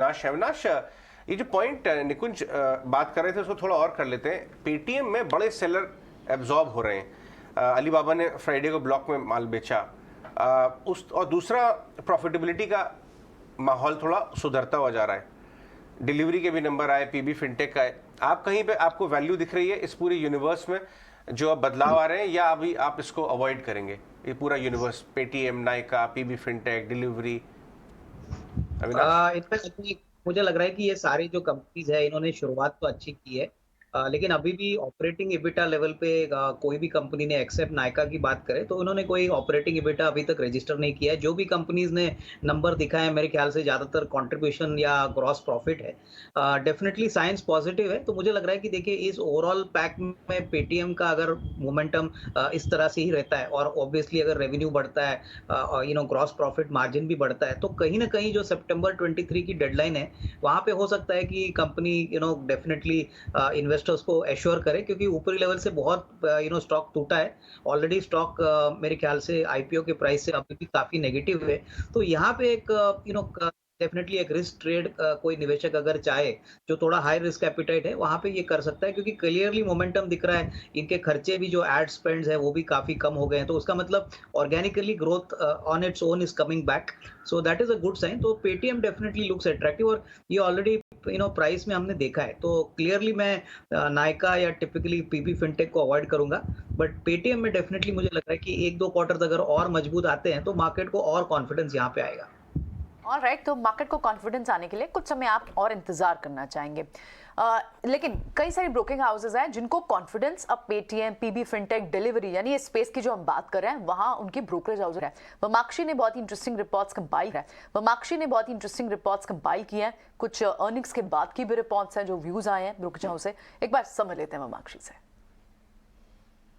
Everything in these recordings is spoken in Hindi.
अविनाश, ये जो पॉइंट निकुंज बात कर रहे थे उसको थोड़ा और कर लेते हैं। पेटीएम में बड़े सेलर एब्जॉर्ब हो रहे हैं। अलीबाबा ने फ्राइडे को ब्लॉक में माल बेचा। उस और दूसरा, प्रॉफिटेबिलिटी का माहौल थोड़ा सुधरता हुआ जा रहा है। डिलीवरी के भी नंबर आए, पीबी फिनटेक का आए। आप कहीं पे आपको वैल्यू दिख रही है इस पूरे यूनिवर्स में जो अब बदलाव आ रहे हैं, या अभी आप इसको अवॉइड करेंगे? ये पूरा universe, Paytm, Nykaa, PB fintech, delivery. Avinash, in fact मुझे लग रहा है कि ये सारी जो कंपनीज है इन्होंने शुरुआत तो अच्छी की है, लेकिन अभी भी ऑपरेटिंग इबिटा लेवल पे कोई भी कंपनी ने, एक्सेप्ट नायका की बात करें तो उन्होंने कोई ऑपरेटिंग इबिटा अभी तक रजिस्टर नहीं किया है। जो भी कंपनीज ने नंबर दिखाए हैं मेरे ख्याल से ज्यादातर कंट्रीब्यूशन या ग्रॉस प्रॉफिट है। डेफिनेटली साइंस पॉजिटिव है, तो मुझे लग रहा है कि देखिए इस ओवरऑल पैक में पेटीएम का अगर मोमेंटम इस तरह से ही रहता है और ऑब्वियसली अगर रेवेन्यू बढ़ता है, ग्रॉस प्रॉफिट मार्जिन भी बढ़ता है, तो कहीं ना कहीं जो सितंबर 23 की डेडलाइन है वहां पे हो सकता है कि कंपनी डेफिनेटली इन्वेस्टर्स को एश्योर करे, क्योंकि ऊपरी लेवल से बहुत स्टॉक टूटा है ऑलरेडी। स्टॉक मेरे ख्याल से आईपीओ के प्राइस से अभी भी काफी नेगेटिव है। तो यहाँ पे एक डेफिनेटली एक रिस्क ट्रेड कोई निवेशक अगर चाहे जो थोड़ा हाई रिस्क एपिटाइट है वहां पे ये कर सकता है, क्योंकि क्लियरली मोमेंटम दिख रहा है। इनके खर्चे भी जो एड स्पेंड्स है वो भी काफी कम हो गए हैं, तो उसका मतलब organically growth on its own is coming back. So that is a good sign. तो पेटीएम डेफिनेटली लुक्स अट्रैक्टिव, और ये ऑलरेडी प्राइस में हमने देखा है। तो क्लियरली मैं नायका या टिपिकली पीबी फिनटेक को अवॉइड करूंगा, बट पेटीएम में डेफिनेटली मुझे लग रहा है कि एक दो क्वार्टर अगर और मजबूत आते हैं तो मार्केट को और कॉन्फिडेंस यहाँ पे आएगा। ऑलराइट, तो मार्केट को कॉन्फिडेंस आने के लिए कुछ समय आप और इंतजार करना चाहेंगे। लेकिन कई सारी ब्रोकिंग हाउसेज हैं जिनको कॉन्फिडेंस अब पेटीएम, पीबी फिनटेक, डिलीवरी यानी ये स्पेस की जो हम बात कर रहे हैं वहां उनकी ब्रोकरेज हाउस है। वमाक्षी ने बहुत ही इंटरेस्टिंग रिपोर्ट्स कंपाइल की हैं। कुछ अर्निंग्स के बाद की भी रिपोर्ट्स हैं जो व्यूज आए हैं ब्रोकरेज हाउस से। एक बार समझ लेते हैं वमाक्षी से।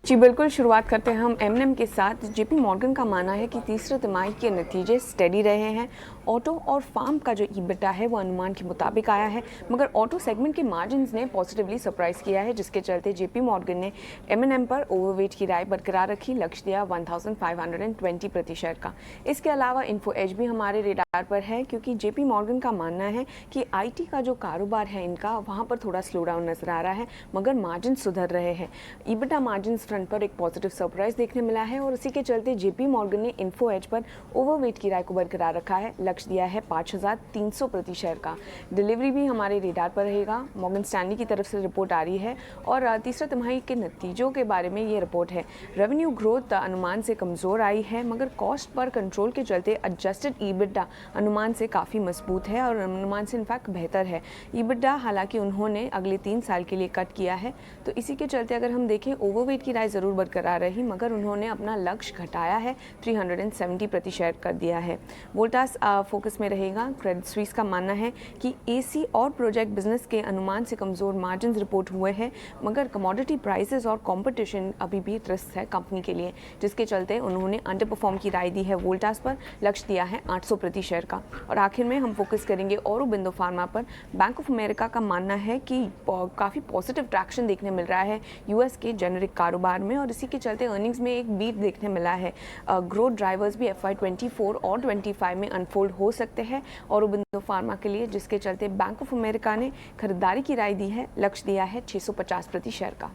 जी बिल्कुल, शुरुआत करते हैं हम एमएनएम के साथ। जेपी मॉर्गन का मानना है कि तीसरे तिमाही के नतीजे स्टेडी रहे हैं। ऑटो और फार्म का जो ईबिटा है वो अनुमान के मुताबिक आया है, मगर ऑटो सेगमेंट के मार्जिन्स ने पॉजिटिवली सरप्राइज किया है, जिसके चलते जेपी मॉर्गन ने एमएनएम पर ओवरवेट की राय बरकरार रखी, लक्ष्य दिया 1520 प्रति शेयर का। इसके अलावा इन्फो एज भी हमारे रेडार पर है, क्योंकि जेपी मॉर्गन का मानना है कि आईटी का जो कारोबार है इनका वहाँ पर थोड़ा स्लो डाउन नजर आ रहा है, मगर मार्जिन सुधर रहे हैं। ईबिटा मार्जिन फ्रंट पर एक पॉजिटिव सरप्राइज देखने मिला है, और इसी के चलते जेपी मॉर्गन ने इन्फो एज पर ओवरवेट की राय को बरकरार रखा है, लक्ष्य दिया है 5300 प्रति शेयर का। डिलीवरी भी हमारे रेडार पर रहेगा। मॉर्गन स्टैनली की तरफ से रिपोर्ट आ रही है, और तीसरे तिमाही के नतीजों के बारे में ये रिपोर्ट है। रेवेन्यू ग्रोथ अनुमान से कमजोर आई है, मगर कॉस्ट पर कंट्रोल के चलते एडजस्टेड ईबिटा अनुमान से काफ़ी मजबूत है, और अनुमान से इनफैक्ट बेहतर है। ईबिटा हालांकि उन्होंने अगले 3 साल के लिए कट किया है, तो इसी के चलते अगर हम देखें ओवरवेट की राय ज़रूर बरकरार रही, मगर उन्होंने अपना लक्ष्य घटाया है, 370 प्रति शेयर कर दिया है। वोल्टास फोकस में रहेगा। क्रेडिट स्विस का मानना है कि एसी और प्रोजेक्ट बिजनेस के अनुमान से कमजोर मार्जिन रिपोर्ट हुए हैं, मगर कमोडिटी प्राइसेस और कंपटीशन अभी भी रिस्क है कंपनी के लिए, जिसके चलते उन्होंने अंडर परफॉर्म की राय दी है वोल्टास पर, लक्ष्य दिया है 800 प्रति शेयर का। और आखिर में हम फोकस करेंगे औरोबिंदो फार्मा पर। बैंक ऑफ अमेरिका का मानना है कि काफ़ी पॉजिटिव ट्रैक्शन देखने मिल रहा है यूएस के जेनेरिक कारोबार में, और इसी के चलते अर्निंग्स में एक बीट देखने मिला है। ग्रोथ ड्राइवर्स भी FY 24 और 25 में अनफोल्ड हो सकते हैं औरोबिंदो फार्मा के लिए, जिसके चलते बैंक ऑफ अमेरिका ने खरीदारी की राय दी है, लक्ष्य दिया है 650 प्रति शेयर का।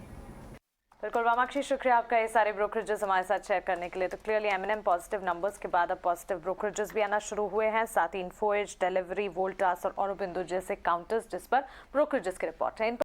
बिल्कुल वामाक्षी, शुक्रिया आपका ये सारे ब्रोकरेजेस हमारे साथ शेयर करने के लिए। तो क्लियरली एमएनएम पॉजिटिव नंबर्स के बाद अब पॉजिटिव ब्रोकरेजेस भी आना शुरू हुए हैं, साथ ही इन्फो एज, डिलीवरी, वोल्टास और औरोबिंदो जैसे काउंटर्स जिस पर ब्रोकरेजेस के रिपोर्ट है।